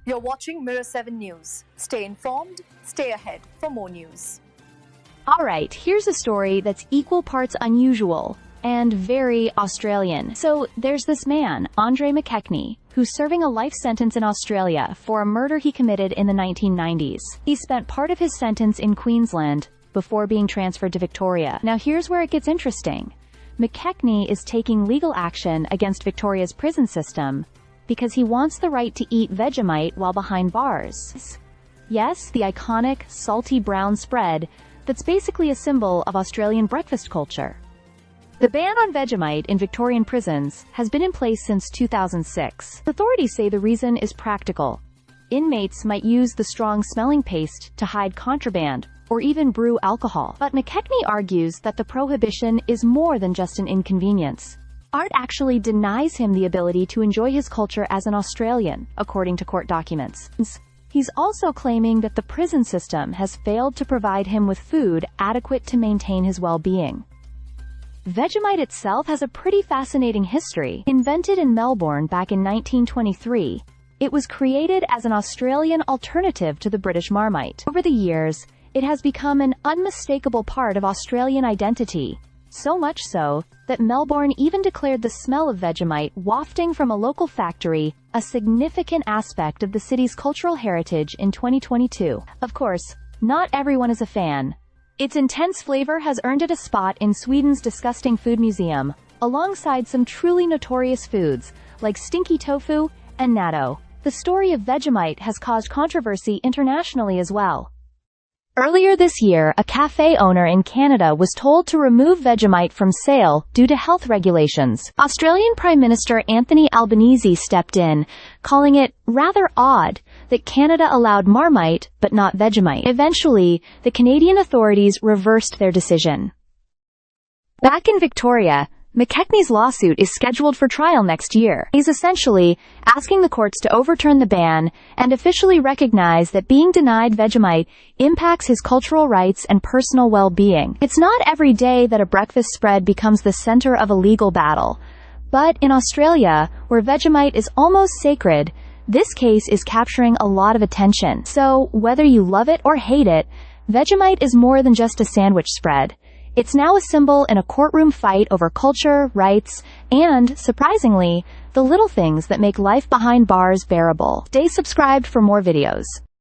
You're watching Mirror 7 News. Stay informed, stay ahead for more news. Alright, here's a story that's equal parts unusual and very Australian. So, there's this man, Andre McKechnie, who's serving a life sentence in Australia for a murder he committed in the 1990s. He spent part of his sentence in Queensland before being transferred to Victoria. Now here's where it gets interesting. McKechnie is taking legal action against Victoria's prison system because he wants the right to eat Vegemite while behind bars. Yes, the iconic, salty brown spread that's basically a symbol of Australian breakfast culture. The ban on Vegemite in Victorian prisons has been in place since 2006. Authorities say the reason is practical. Inmates might use the strong-smelling paste to hide contraband or even brew alcohol. But McKechnie argues that the prohibition is more than just an inconvenience. Art actually denies him the ability to enjoy his culture as an Australian, according to court documents. He's also claiming that the prison system has failed to provide him with food adequate to maintain his well-being. Vegemite itself has a pretty fascinating history. Invented in Melbourne back in 1923, it was created as an Australian alternative to the British Marmite. Over the years, it has become an unmistakable part of Australian identity, so much so that Melbourne even declared the smell of Vegemite wafting from a local factory a significant aspect of the city's cultural heritage in 2022. Of course, not everyone is a fan. Its intense flavor has earned it a spot in Sweden's disgusting food museum, alongside some truly notorious foods, like stinky tofu and natto. The story of Vegemite has caused controversy internationally as well. Earlier this year, a cafe owner in Canada was told to remove Vegemite from sale due to health regulations. Australian Prime Minister Anthony Albanese stepped in, calling it rather odd that Canada allowed Marmite but not Vegemite. Eventually, the Canadian authorities reversed their decision. Back in Victoria, McKechnie's lawsuit is scheduled for trial next year. He's essentially asking the courts to overturn the ban and officially recognize that being denied Vegemite impacts his cultural rights and personal well-being. It's not every day that a breakfast spread becomes the center of a legal battle. But in Australia, where Vegemite is almost sacred, this case is capturing a lot of attention. So, whether you love it or hate it, Vegemite is more than just a sandwich spread. It's now a symbol in a courtroom fight over culture, rights, and, surprisingly, the little things that make life behind bars bearable. Stay subscribed for more videos.